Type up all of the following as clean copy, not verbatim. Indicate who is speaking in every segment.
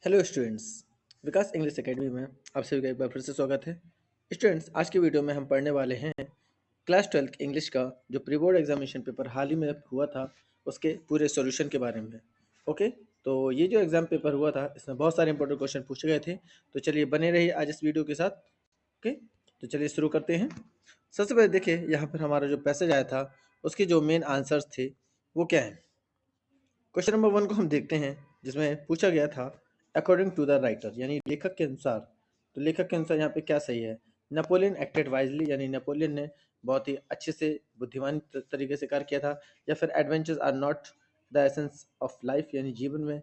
Speaker 1: Hello students. Vikas English academy में आप सभी का एक बार फिर से स्वागत है। स्टूडेंट्स, आज की वीडियो में हम पढ़ने वाले हैं क्लास 12 इंग्लिश का जो प्री बोर्ड एग्जामिनेशन पेपर हाल ही में हुआ था उसके पूरे सॉल्यूशन के बारे में। ओके, तो ये जो एग्जाम पेपर हुआ था इसमें बहुत सारे इंपॉर्टेंट क्वेश्चन पूछे गए थे। तो चलिए बने रहिए आज इस वीडियो के साथ। ओके, तो चलिए शुरू करते हैं। सबसे पहले देखिए यहाँ पर हमारा जो पैसेज आया था उसके जो मेन आंसर्स थे वो क्या है। क्वेश्चन नंबर 1 को हम देखते हैं, जिसमें पूछा गया था अकॉर्डिंग टू द राइटर, यानी लेखक के अनुसार। तो लेखक के अनुसार यहाँ पे क्या सही है। नेपोलियन एक्टेड वाइजली, यानी नेपोलियन ने बहुत ही अच्छे से बुद्धिमान तरीके से कार्य किया था। या फिर adventures are not the essence of life, यानी जीवन में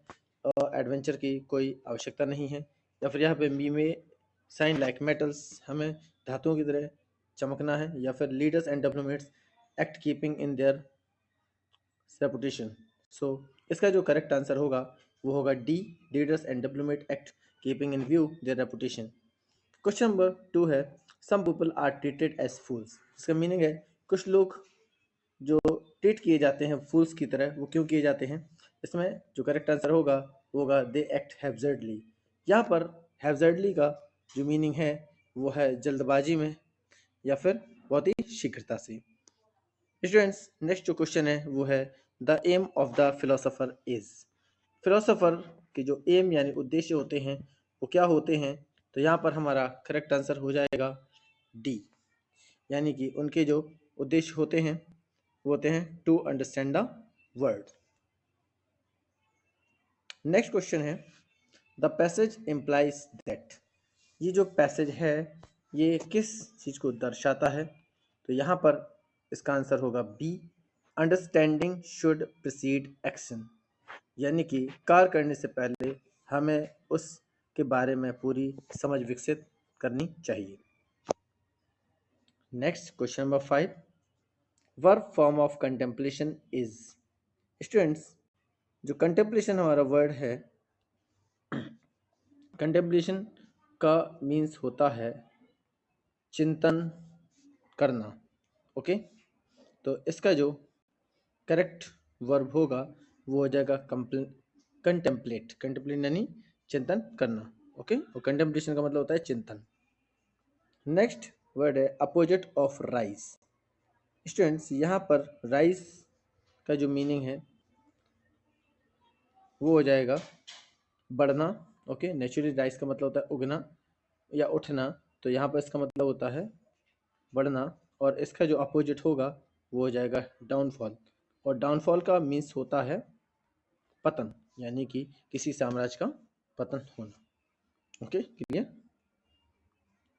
Speaker 1: एडवेंचर की कोई आवश्यकता नहीं है। या फिर यहाँ पे मी में साइन लाइक मेटल्स, हमें धातुओं की तरह चमकना है। या फिर leaders and diplomats act keeping in their reputation. So इसका जो करेक्ट आंसर होगा वो होगा D, leaders and diplomat act keeping in view their reputation. Question number 2 है some people are treated as fools. इसका मीनिंग है कुछ लोग जो ट्रीट किए जाते हैं फूल्स की तरह, वो क्यों किए जाते हैं। इसमें जो करेक्ट आंसर होगा वो होगा दे एक्ट हैब्जर्डली। यहाँ पर हैब्जर्डली का जो मीनिंग है वो है जल्दबाजी में या फिर बहुत ही शीघ्रता से। स्टूडेंट्स, नेक्स्ट जो क्वेश्चन है वो है the aim of the philosopher is. Philosopher के जो एम यानी उद्देश्य होते हैं वो क्या होते हैं। तो यहाँ पर हमारा करेक्ट आंसर हो जाएगा डी, यानी कि उनके जो उद्देश्य होते हैं वो होते हैं to understand the world. Next question है द पैसेज इम्प्लाइज दैट। ये जो पैसेज है ये किस चीज़ को दर्शाता है। तो यहाँ पर इसका आंसर होगा B, understanding should precede action, यानी कि कार्य करने से पहले हमें उसके बारे में पूरी समझ विकसित करनी चाहिए। Next question number 5, verb form of contemplation is. Students, जो कंटेम्पलेशन हमारा वर्ड है, कंटेम्पलेशन का मीन्स होता है चिंतन करना। ओके, तो इसका जो करेक्ट वर्ब होगा वो हो जाएगा कंटेम्पलेट। कंटेम्पलेट यानी चिंतन करना। ओके, और कंटेम्पलेशन का मतलब होता है चिंतन। नेक्स्ट वर्ड है अपोजिट ऑफ राइज। स्टूडेंट्स, यहाँ पर राइज का जो मीनिंग है वो हो जाएगा बढ़ना। ओके, नेचुरली राइज का मतलब होता है उगना या उठना, तो यहाँ पर इसका मतलब होता है बढ़ना। और इसका जो अपोजिट होगा वो हो जाएगा डाउनफॉल, और डाउनफॉल का मीन्स होता है पतन, यानी कि किसी साम्राज्य का पतन होना। Okay, clear.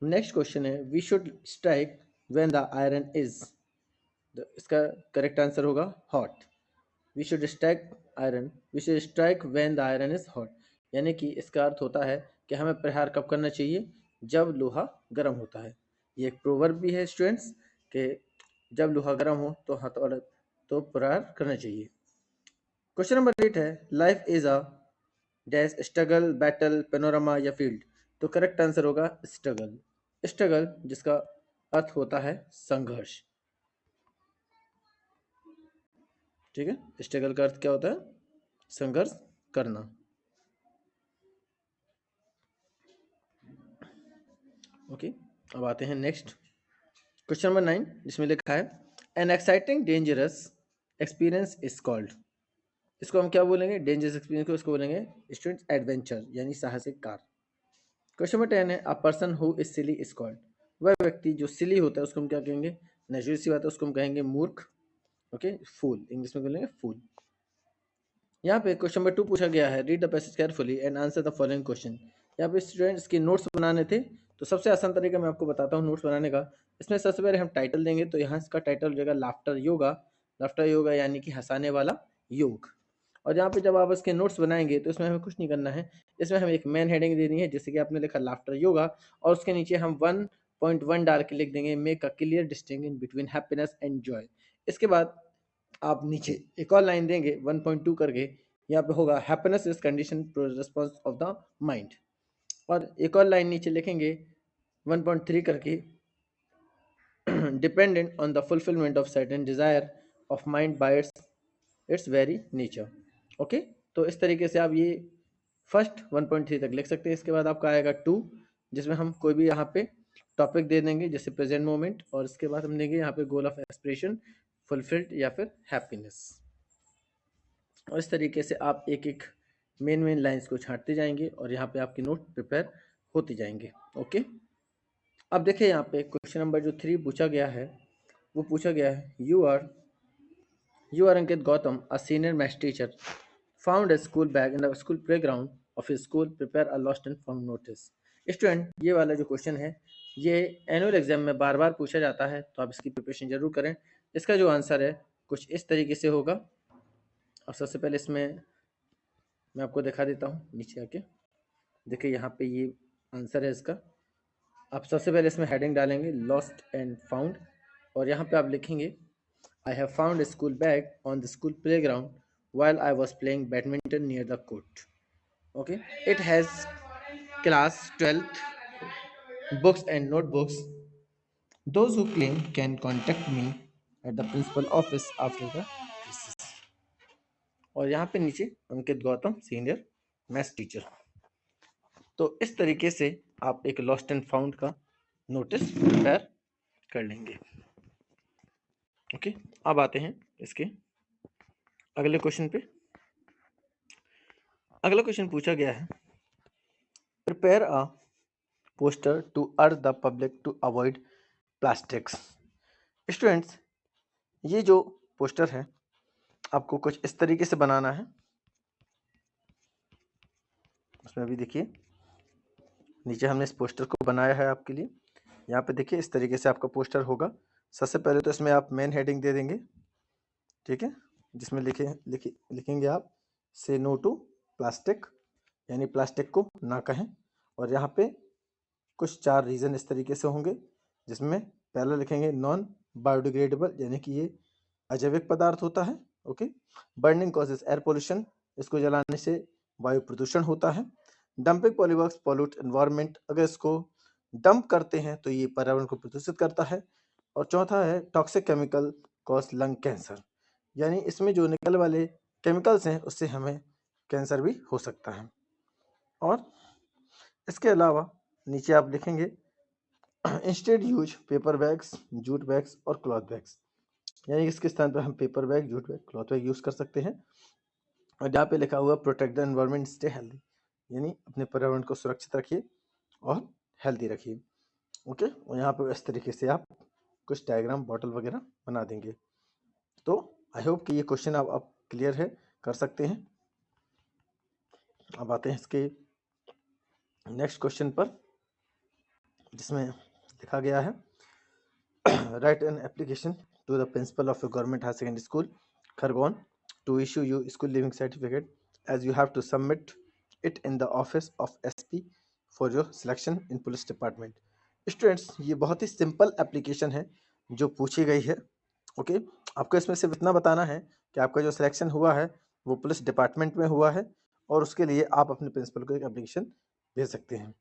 Speaker 1: नेक्स्ट क्वेश्चन है we should strike when the iron is. इसका करेक्ट आंसर होगा hot. We should strike iron, we should strike when the iron is hot, यानी कि इसका अर्थ होता है कि हमें प्रहार कब करना चाहिए, जब लोहा गर्म होता है। ये एक प्रोवर्ब भी है स्टूडेंट्स कि जब लोहा गर्म हो तो हथौड़ा तो प्रहार करना चाहिए। क्वेश्चन नंबर 8 है life is a dash struggle, battle, panorama या फील्ड। तो करेक्ट आंसर होगा स्ट्रगल। स्ट्रगल जिसका अर्थ होता है संघर्ष। ठीक है, स्ट्रगल का अर्थ क्या होता है, संघर्ष करना। ओके, अब आते हैं नेक्स्ट क्वेश्चन नंबर 9, जिसमें लिखा है an exciting dangerous experience is called. इसको हम क्या बोलेंगे, डेंजरस एक्सपीरियंस को इसको बोलेंगे स्टूडेंट्स एडवेंचर, यानी साहसिक कार्य। क्वेश्चन नंबर 10 है a person who is silly is called. वह व्यक्ति जो सिली होता है उसको हम क्या कहेंगे, नेचुरल सी बात है, उसको हम कहेंगे मूर्ख। ओके, फूल, इंग्लिश में बोलेंगे फूल। यहाँ पे क्वेश्चन नंबर 2 पूछा गया है read the passage carefully and answer the following question. यहाँ पे स्टूडेंट्स के नोट्स बनाने थे, तो सबसे आसान तरीका मैं आपको बताता हूँ नोट्स बनाने का। इसमें सबसे पहले हम टाइटल देंगे, तो यहाँ इसका टाइटल हो जाएगा लाफ्टर योगा। लाफ्टर योगा यानी कि हंसाने वाला योग। और यहाँ पे जब आप इसके नोट्स बनाएंगे तो इसमें हमें कुछ नहीं करना है, इसमें हमें एक मेन हेडिंग देनी है, जैसे कि आपने लिखा लाफ्टर योगा, और उसके नीचे हम 1.1 डाल के लिख देंगे make a clear distinction between happiness and Joy. इसके बाद आप नीचे एक और लाइन देंगे 1.2 करके, यहाँ पे होगा happiness is condition response of the mind. और एक और लाइन नीचे लिखेंगे 1.3 करके dependent on the fulfilment of certain desire of mind bye it's very nature. Okay, तो इस तरीके से आप ये फर्स्ट 1.3 तक लिख सकते हैं। इसके बाद आपका आएगा 2, जिसमें हम कोई भी यहाँ पे टॉपिक दे देंगे, जैसे प्रेजेंट मोमेंट, और इसके बाद हम देंगे यहाँ पे गोल ऑफ एस्पिरेशन, फुलफिल्ड या फिर हैप्पीनेस। और इस तरीके से आप एक एक मेन लाइंस को छांटते जाएंगे और यहाँ पे आपके नोट प्रिपेयर होते जाएंगे। ओके, अब देखिए यहाँ पे क्वेश्चन नंबर जो 3 पूछा गया है, वो पूछा गया है, You are Ankit Gautam, a senior math teacher, found a school bag in the school playground of his school. Prepare a lost and found notice. Student, ये वाला जो क्वेश्चन है, ये एनुअल एग्जाम में बार बार पूछा जाता है, तो आप इसकी प्रिपरेशन जरूर करें। इसका जो आंसर है कुछ इस तरीके से होगा। अब सबसे पहले इसमें मैं आपको दिखा देता हूँ, नीचे आके देखिए यहाँ पे ये आंसर है इसका। आप सबसे पहले इसमें हेडिंग डालेंगे लॉस्ट एंड फाउंड, और यहाँ पे आप लिखेंगे I have found a school bag on the school playground while I was playing badminton near the court. Okay, it has class 12th books and notebooks. Those who claim can contact me at the principal office after the recess. और यहाँ पे नीचे अंकित Gautam senior maths teacher. तो इस तरीके से आप एक लॉस्ट एंड फाउंड का नोटिस प्रिपेयर कर लेंगे। ओके, अब आते हैं इसके अगले क्वेश्चन पे। अगला क्वेश्चन पूछा गया है, prepare a poster to urge the public to avoid plastics. Students, ये जो पोस्टर है आपको कुछ इस तरीके से बनाना है। उसमें अभी देखिए नीचे हमने इस पोस्टर को बनाया है आपके लिए। यहाँ पे देखिए इस तरीके से आपका पोस्टर होगा। सबसे पहले तो इसमें आप मेन हेडिंग दे देंगे, ठीक है, जिसमें लिखेंगे आप से नो टू प्लास्टिक, यानी प्लास्टिक को ना कहें। और यहाँ पे कुछ 4 रीज़न इस तरीके से होंगे, जिसमें पहला लिखेंगे नॉन बायोडिग्रेडेबल, यानी कि ये अजैविक पदार्थ होता है। Okay, burning causes air pollution, इसको जलाने से वायु प्रदूषण होता है। डंपिंग पॉलीवर्क्स पॉल्यूट एनवायरनमेंट, अगर इसको डंप करते हैं तो ये पर्यावरण को प्रदूषित करता है। और चौथा है toxic chemical cause lung cancer, यानी इसमें जो निकलने वाले केमिकल्स हैं उससे हमें कैंसर भी हो सकता है। और इसके अलावा नीचे आप लिखेंगे instead use paper bags, jute bags और क्लॉथ बैग्स, यानी इसके स्थान पर हम paper bag, jute bag, cloth bag use कर सकते हैं। और यहाँ पे लिखा हुआ protect the environment, stay healthy, यानी अपने पर्यावरण को सुरक्षित रखिए और हेल्दी रखिए। ओके, और यहाँ पे इस तरीके से आप कुछ डायग्राम बॉटल वगैरह बना देंगे। तो आई होप कि ये क्वेश्चन आप क्लियर है, कर सकते हैं। अब आते हैं इसके नेक्स्ट क्वेश्चन पर, जिसमें लिखा गया है write an application to the principal of a government higher secondary school Khargone to issue you school living certificate, as you have to submit it in the office of SP for your selection in police department. Students, ये बहुत ही simple application है जो पूछी गई है। Okay, आपको इसमें सिर्फ इतना बताना है कि आपका जो सिलेक्शन हुआ है वो पुलिस डिपार्टमेंट में हुआ है, और उसके लिए आप अपने प्रिंसिपल को एक एप्लीकेशन भेज सकते हैं।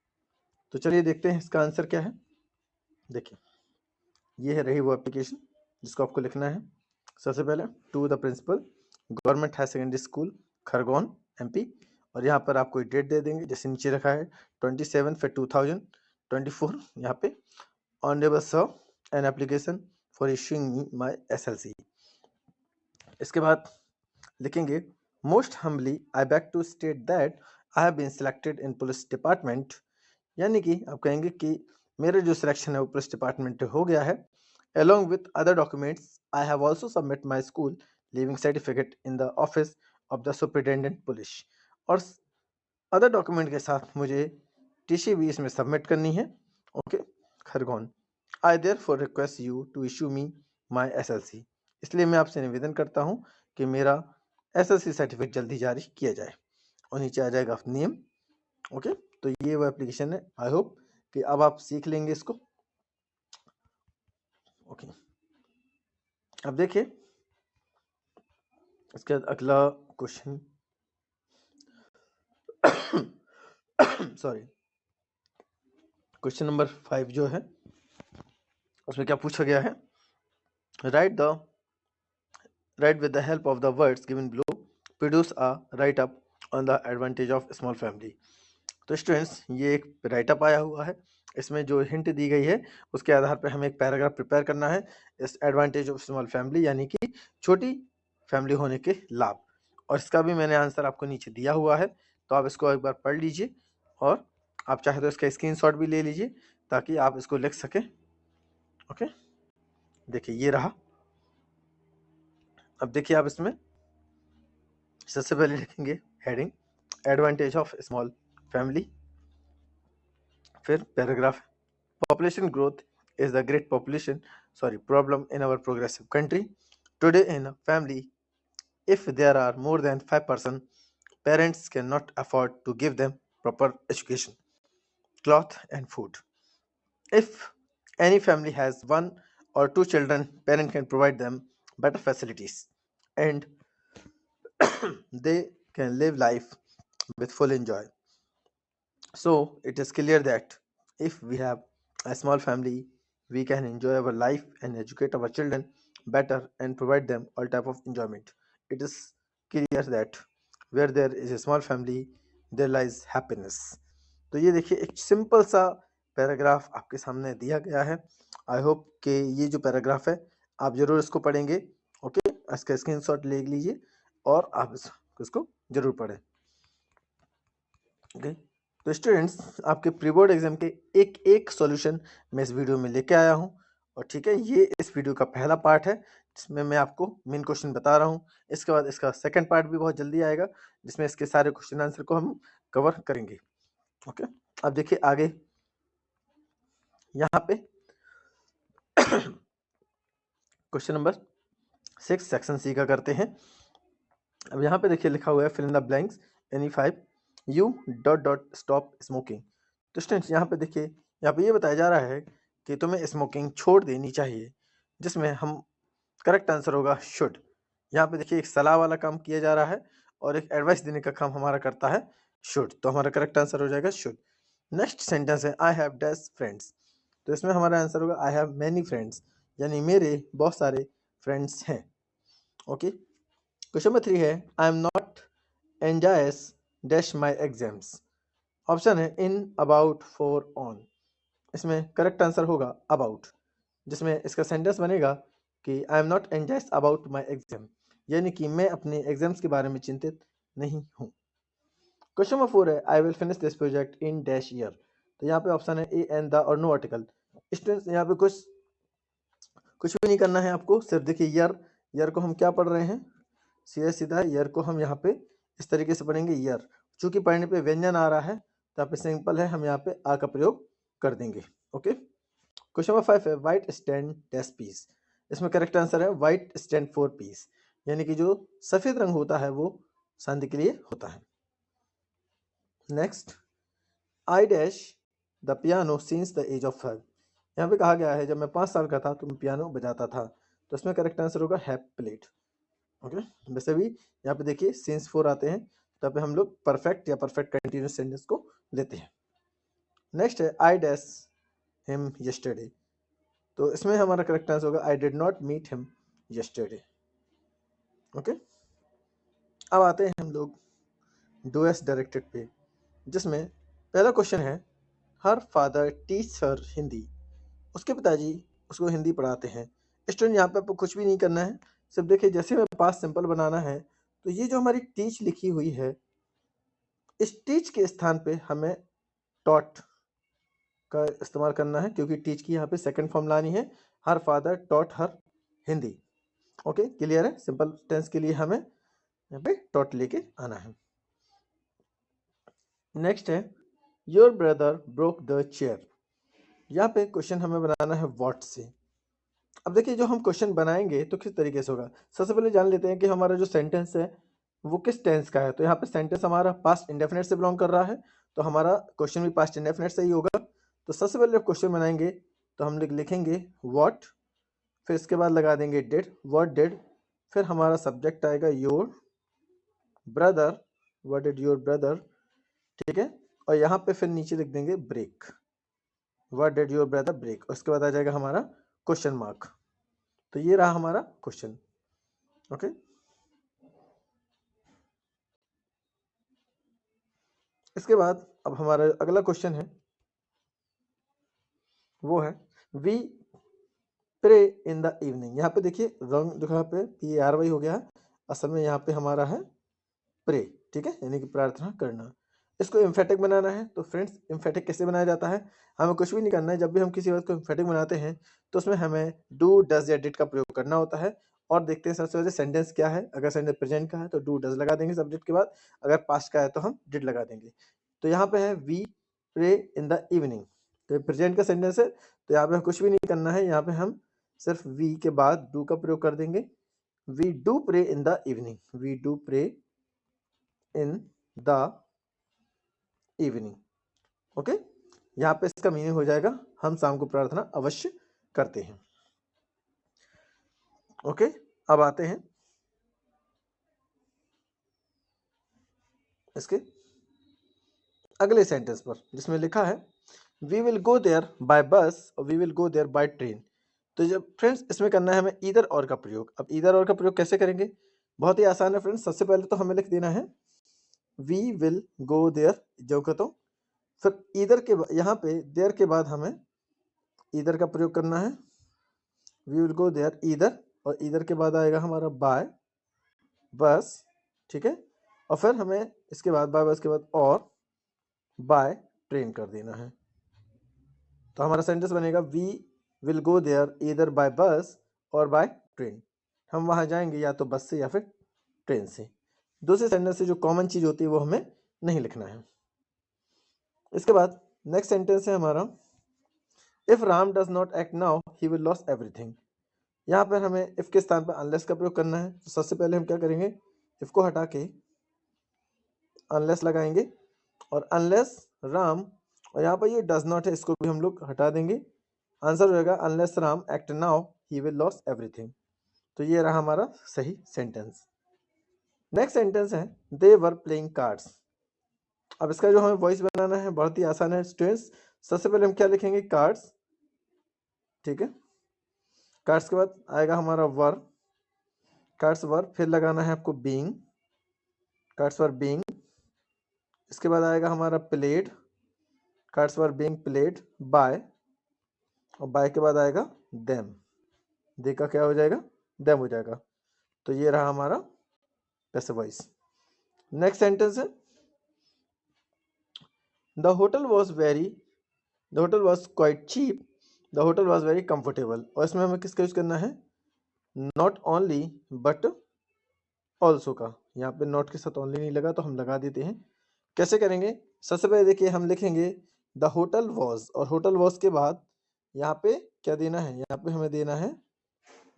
Speaker 1: तो चलिए देखते हैं इसका आंसर क्या है। देखिए, ये है रही वो एप्लीकेशन जिसको आपको लिखना है। सबसे पहले to the principal government higher secondary school Khargone MP, और यहाँ पर आप कोई डेट दे देंगे, जैसे नीचे रखा है 27/2024। यहाँ पे honourable sir an application for issuing my SLC। इसके बाद लिखेंगे most humbly I beg to state that I have been selected in police department, यानी कि आप कहेंगे कि मेरा जो सिलेक्शन है वो पुलिस डिपार्टमेंट हो गया है। Along with other documents, I have also submit my school leaving certificate in the office of the superintendent police। और अदर डॉक्यूमेंट के साथ मुझे TC भी इसमें सबमिट करनी है। Okay, Khargone, I therefore request you to issue me my SLC, इसलिए मैं आपसे निवेदन करता हूँ कि मेरा SLC सर्टिफिकेट जल्दी जारी किया जाए। और नीचे आ जाएगा नेम। ओके, तो ये वो एप्लीकेशन है। आई होप कि अब आप सीख लेंगे इसको। ओके, अब देखिए इसके बाद अगला क्वेश्चन सॉरी, क्वेश्चन नंबर 5 जो है उसमें क्या पूछा गया है, right with the help of the words given below produce a right up on the advantage of small family. तो स्टूडेंट्स ये एक राइटअप आया हुआ है, इसमें जो हिंट दी गई है उसके आधार पर हमें एक पैराग्राफ प्रिपेयर करना है इस एडवांटेज ऑफ स्मॉल फैमिली यानी कि छोटी फैमिली होने के लाभ। और इसका भी मैंने आंसर आपको नीचे दिया हुआ है, तो आप इसको एक बार पढ़ लीजिए और आप चाहे तो इसका स्क्रीनशॉट भी ले लीजिए ताकि आप इसको लिख सकें। ओके, देखिए ये रहा। अब देखिए आप इसमें सबसे पहले लिखेंगे heading advantage of small family, फिर paragraph population growth is the great problem in our progressive country. Today in a family, if there are more than 5 persons, parents cannot afford to give them proper education, cloth and food. If any family has 1 or 2 children, parent can provide them better facilities and they can live life with full enjoy. So it is clear that if we have a small family, we can enjoy our life and educate our children better and provide them all type of enjoyment. It is clear that where there is a small family, there lies happiness. तो ये देखिए एक simple सा paragraph आपके सामने दिया गया है। आई होप कि ये जो पैराग्राफ है आप जरूर इसको पढ़ेंगे। ओके, इसका स्क्रीनशॉट ले लीजिए और आप इसको जरूर पढ़ें। ओके, तो स्टूडेंट्स आपके प्री बोर्ड एग्जाम के एक एक सॉल्यूशन मैं इस वीडियो में लेके आया हूँ। और ठीक है, ये इस वीडियो का पहला पार्ट है जिसमें मैं आपको मेन क्वेश्चन बता रहा हूँ। इसके बाद इसका सेकंड पार्ट भी बहुत जल्दी आएगा जिसमें इसके सारे क्वेश्चन आंसर को हम कवर करेंगे। ओके, अब देखिए आगे यहाँ पे क्वेश्चन नंबर 6 सेक्शन सी का करते हैं। अब यहाँ पे देखिए लिखा हुआ है fill in the blanks any 5 you stop smoking. तो स्टूडेंट्स यहाँ पे देखिए, यहाँ पे ये बताया जा रहा है कि तुम्हें स्मोकिंग छोड़ देनी चाहिए, जिसमें हम करेक्ट आंसर होगा शुड। यहाँ पे देखिए एक सलाह वाला काम किया जा रहा है और एक एडवाइस देने का काम हमारा करता है शुड, तो हमारा करेक्ट आंसर हो जाएगा शुड। नेक्स्ट सेंटेंस है आई हैव डैश फ्रेंड्स, तो इसमें हमारा आंसर होगा आई हैव मैनी फ्रेंड्स, यानी मेरे बहुत सारे फ्रेंड्स हैं। ओके, क्वेश्चन नंबर 3 है I am not enjoys dash my exams. Option है इन, अबाउट, फॉर, ऑन। इसमें करेक्ट आंसर होगा अबाउट, जिसमें इसका सेंटेंस बनेगा कि I am not enjoys about my exam, यानी कि मैं अपने एग्जाम्स के बारे में चिंतित नहीं हूँ। क्वेश्चन नंबर 4 है I will finish this project in dash year. तो यहाँ पे ऑप्शन है ए एंड द और नो आर्टिकल। स्टूडेंट्स यहाँ पे कुछ भी नहीं करना है आपको, सिर्फ देखिए ईयर को हम क्या पढ़ रहे हैं, सीधा सीधा ईयर को हम यहाँ पे इस तरीके से पढ़ेंगे ईयर। चूंकि पढ़ने पे व्यंजन आ रहा है तो यहाँ पे सिंपल है, हम यहाँ पे आ का प्रयोग कर देंगे। ओके, क्वेश्चन नंबर 5 है व्हाइट स्टैंड डैश पीस। इसमें करेक्ट आंसर है व्हाइट स्टैंड फॉर पीस, यानी कि जो सफेद रंग होता है वो शांति के लिए होता है। Next, I dash the piano since the age of 5। यहाँ पे कहा गया है जब मैं 5 साल का था तो मैं पियानो बजाता था, तो इसमें करेक्ट आंसर होगा हैव प्लेड। ओके, वैसे भी यहाँ पे देखिए सिंस 4 आते हैं, तब पे हम लोग परफेक्ट या परफेक्ट कंटिन्यूस सेंटेंस को लेते हैं। नेक्स्ट है आई डैश हिम यस्टरडे, तो इसमें हमारा करेक्ट आंसर होगा I did not meet him yesterday. Okay, अब आते हैं हम लोग डू एस डायरेक्टेड पे, जिसमें पहला क्वेश्चन है हर फादर टीच हर हिंदी। उसके पिताजी उसको हिंदी पढ़ाते हैं। स्टूडेंट यहाँ पे आपको कुछ भी नहीं करना है, सिर्फ देखिए जैसे में पास्ट सिंपल बनाना है, तो ये जो हमारी टीच लिखी हुई है इस टीच के स्थान पे हमें टॉट का इस्तेमाल करना है, क्योंकि टीच की यहाँ पे सेकंड फॉर्म लानी है, हर फादर टॉट हर हिंदी। ओके, क्लियर है, सिंपल टेंस के लिए हमें यहाँ पे टॉट लेके आना है। नेक्स्ट है your brother broke the chair. यहाँ पे क्वेश्चन हमें बनाना है व्हाट से। अब देखिए जो हम क्वेश्चन बनाएंगे तो किस तरीके से होगा, सबसे पहले जान लेते हैं कि हमारा जो सेंटेंस है वो किस टेंस का है। तो यहाँ पे सेंटेंस हमारा पास्ट इंडेफिनिट से बिलोंग कर रहा है, तो हमारा क्वेश्चन भी पास्ट इंडेफिनिट से ही होगा। तो सबसे पहले जब क्वेश्चन बनाएंगे तो हम लिखेंगे व्हाट, फिर इसके बाद लगा देंगे डिड, व्हाट डिड, फिर हमारा सब्जेक्ट आएगा your brother, what did your brother, ठीक है। और यहाँ पे फिर नीचे लिख देंगे break, what did your brother break, उसके बाद आ जाएगा हमारा क्वेश्चन मार्क। तो ये रहा हमारा क्वेश्चन। ओके, इसके बाद अब हमारा अगला क्वेश्चन है वो है we pray in the evening. यहाँ पे देखिए रंग जो यहाँ पे PARY हो गया है, असल में यहाँ पे हमारा है प्रे, ठीक है, यानी कि प्रार्थना करना। इसको एम्फेटिक बनाना है, तो फ्रेंड्स एम्फेटिक कैसे बनाया जाता है, हमें कुछ भी नहीं करना है। जब भी हम किसी वर्ड को एम्फेटिक बनाते हैं तो उसमें हमें डू डज या डिड का प्रयोग करना होता है। और देखते हैं सबसे पहले सेंटेंस क्या है। अगर सेंटेंस प्रेजेंट का है तो डू डज लगा देंगे सब्जेक्ट के बाद, अगर पास्ट का है तो हम डिड लगा देंगे। तो यहाँ पे है we pray in the evening, तो प्रेजेंट का सेंटेंस है, तो यहाँ पे हमें कुछ भी नहीं करना है। यहाँ पे हम सिर्फ वी के बाद डू का प्रयोग कर देंगे। We do pray in the evening, we do pray in the evening. Okay, यहाँ पे इसका मीनिंग हो जाएगा हम शाम को प्रार्थना अवश्य करते हैं। ओके, अब आते हैं इसके अगले सेंटेंस पर, जिसमें लिखा है we will go there by bus और we will go there by train. तो जब फ्रेंड्स इसमें करना है हमें ईदर और का प्रयोग। अब ईदर और का प्रयोग कैसे करेंगे, बहुत ही आसान है फ्रेंड्स। सबसे पहले तो हमें लिख देना है वी विल गो देयर, जो कहता हूँ, फिर ईदर के यहाँ पे देयर के बाद हमें ईदर का प्रयोग करना है। We will go there either, और ईदर के बाद आएगा हमारा बाय बस, ठीक है, और फिर हमें इसके बाद बाय बस के बाद और बाय ट्रेन कर देना है। तो हमारा सेंटेंस बनेगा we will go there either by bus और बाय ट्रेन। हम वहाँ जाएंगे या तो बस से या फिर ट्रेन से। दूसरे सेंटेंस से जो कॉमन चीज़ होती है वो हमें नहीं लिखना है। इसके बाद नेक्स्ट सेंटेंस है हमारा if Ram does not act now he will loss everything. यहाँ पर हमें इफ के स्थान पर अनलेस का प्रयोग करना है। तो सबसे पहले हम क्या करेंगे, इफ को हटा के अनलेस लगाएंगे, और अनलेस राम, और यहाँ पर ये डज नॉट है, इसको भी हम लोग हटा देंगे। आंसर हो जाएगा unless Ram act now he will loss everything. तो ये रहा हमारा सही सेंटेंस। नेक्स्ट सेंटेंस है दे वर प्लेइंग कार्ड्स। अब इसका जो हमें वॉइस बनाना है बहुत ही आसान है स्टूडेंट्स। सबसे पहले हम क्या लिखेंगे, कार्ड्स, ठीक है। कार्ड्स के बाद आएगा हमारा वर, कार्ड्स वर, फिर लगाना है आपको बीइंग, कार्ड्स वर बीइंग। इसके बाद आएगा हमारा played, cards were being played by, और बाय के बाद आएगा देम, दे का क्या हो जाएगा, देम हो जाएगा। तो ये रहा हमारा पैसिव वॉइस। नेक्स्ट सेंटेंस है the hotel was very, the hotel was quite cheap, the hotel was very comfortable. और इसमें हमें किसका यूज करना है, नॉट ओनली बट ऑल्सो का। यहाँ पे नॉट के साथ ओनली नहीं लगा तो हम लगा देते हैं। कैसे करेंगे, सबसे पहले देखिए हम लिखेंगे द होटल वॉज, और होटल वॉज के बाद यहाँ पे क्या देना है, यहाँ पे हमें देना है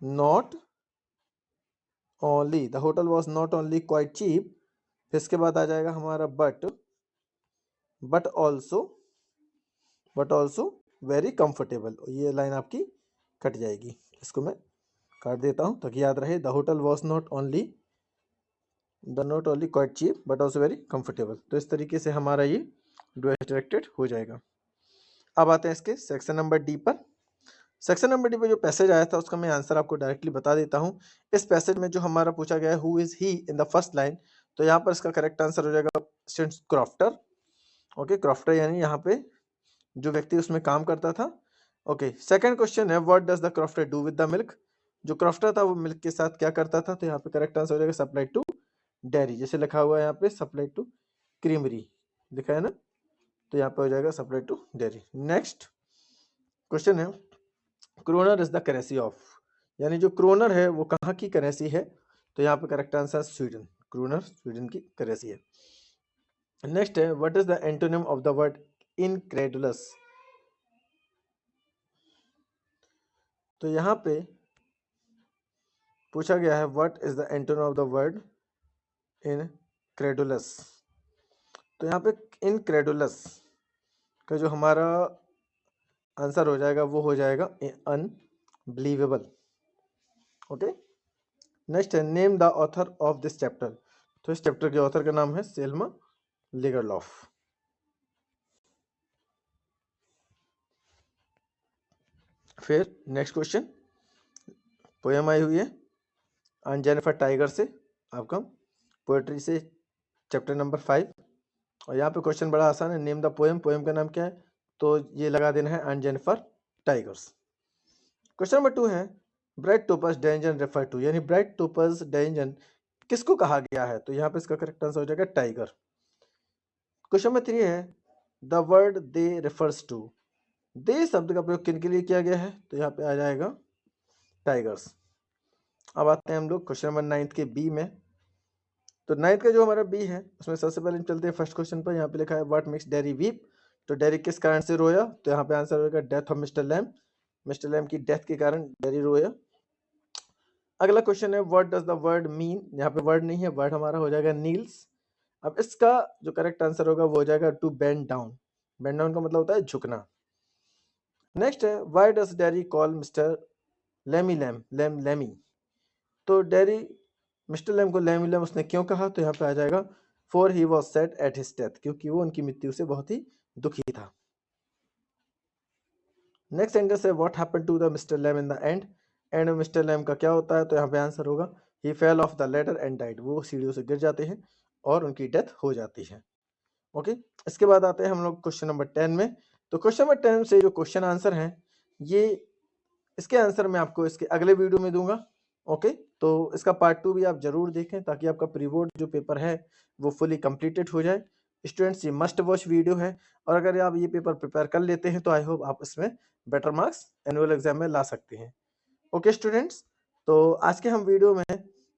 Speaker 1: not only, the hotel was not only quite cheap. फिर इसके बाद आ जाएगा हमारा बट ऑल्सो वेरी कंफर्टेबल। ये लाइन आपकी कट जाएगी, इसको मैं काट देता हूँ ताकि याद रहे। The hotel was not only quite cheap but also very comfortable. तो इस तरीके से हमारा ये डायरेक्टेड हो जाएगा। अब आते हैं इसके सेक्शन नंबर डी पर। सेक्शन नंबर डी पर जो पैसेज आया था उसका मैं आंसर आपको डायरेक्टली बता देता हूँ। इस पैसेज में जो हमारा पूछा गया है who is he in the first line, तो यहाँ पर इसका करेक्ट आंसर हो जाएगा स्टूडेंट्स क्रॉफ्टर। ओके, क्रॉफ्टर यानी यहाँ पे जो व्यक्ति उसमें काम करता था। ओके, सेकंड क्वेश्चन है what does the crofter do with the milk. जो क्रॉफ्टर था वो मिल्क के साथ क्या करता था, तो यहाँ पे करेक्ट आंसर हो जाएगा सप्लाई टू डेयरी, जैसे लिखा हुआ है यहाँ पे सप्लाई टू क्रीमरी लिखा है ना, तो यहाँ पे हो जाएगा supply to dairy. Next question है kroner is the currency of, यानी जो क्रोनर है वो कहाँ की करेंसी है, तो यहाँ पे correct answer Sweden, kronor Sweden की करेंसी है। नेक्स्ट है what is the antonym of the word incredulous. तो यहाँ पे पूछा गया है what is the antonym of the word incredulous. तो यहाँ पे इनक्रेडुलस का जो हमारा आंसर हो जाएगा वो हो जाएगा अनबिलीवेबल। ओके, नेक्स्ट है name the author of this chapter. तो इस चैप्टर के ऑथर का नाम है सेल्मा लेगरलॉफ। फिर नेक्स्ट क्वेश्चन पोएम आई हुई है ऑन जेनिफर टाइगर से, आपका पोएट्री से चैप्टर नंबर 5। और यहाँ पे क्वेश्चन बड़ा आसान है, नेम द पोएम, पोएम का नाम क्या है? तो ये लगा देना है and Jennifer tigers. Question number 2 है, ब्राइट टोपस डेंजन रेफर टू, यानी ब्राइट टोपस डेंजन किसको कहा गया है? तो यहाँ पे इसका करेक्ट आंसर हो जाएगा टाइगर। क्वेश्चन नंबर 3 है, the word they refers to, they शब्द का प्रयोग किन के लिए किया गया है? तो यहाँ पे आ जाएगा टाइगर्स। अब आते हैं हम लोग क्वेश्चन नंबर 9 के बी में। तो 9 का जो हमारा बी है उसमें सबसे पहले हम चलते हैं फर्स्ट क्वेश्चन पर। यहाँ पे लिखा है व्हाट मेक्स डेरी वीप, तो डेरी किस कारण से रोया? तो यहाँ पे आंसर होगा death of Mister Lamb, Mister Lamb की डेथ के कारण डेरी रोया। अगला क्वेश्चन है what does the word mean, यहाँ पे वर्ड नहीं है, वर्ड हमारा हो जाएगा नील्स। अब इसका जो करेक्ट आंसर होगा वो हो जाएगा to bend down, bend down का मतलब होता है झुकना। नेक्स्ट है why does Derry call Mister Lamey Lamb Lamb Lamey, तो डेरी मिस्टर लैम को लैमी लैम उसने क्यों कहा? तो यहाँ पे आ जाएगा for he was sad at his death, क्योंकि वो उनकी मृत्यु से बहुत ही दुखी था। नेक्स्ट सेंटेंस है what happened to the Mister Lamb in the end, end में मिस्टर लैम का क्या होता है? तो यहाँ पे आंसर होगा he fell off the ladder and died, वो सीढ़ियों से गिर जाते हैं और उनकी डेथ हो जाती है। ओके, इसके बाद आते हैं हम लोग क्वेश्चन नंबर 10 में। तो क्वेश्चन नंबर 10 से जो क्वेश्चन आंसर हैं ये, इसके आंसर मैं आपको इसके अगले वीडियो में दूंगा। ओके, तो इसका पार्ट 2 भी आप जरूर देखें ताकि आपका प्री बोर्ड जो पेपर है वो फुली कंप्लीटेड हो जाए। स्टूडेंट्स ये मस्ट वॉच वीडियो है, और अगर आप ये पेपर प्रिपेयर कर लेते हैं तो आई होप आप इसमें बेटर मार्क्स एनुअल एग्जाम में ला सकते हैं। ओके स्टूडेंट्स, तो आज के हम वीडियो में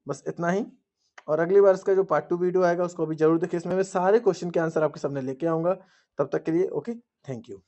Speaker 1: बस इतना ही, और अगली बार इसका जो पार्ट 2 वीडियो आएगा उसको भी जरूर देखिए, इसमें मैं सारे क्वेश्चन के आंसर आपके सामने लेके आऊंगा। तब तक के लिए ओके, थैंक यू।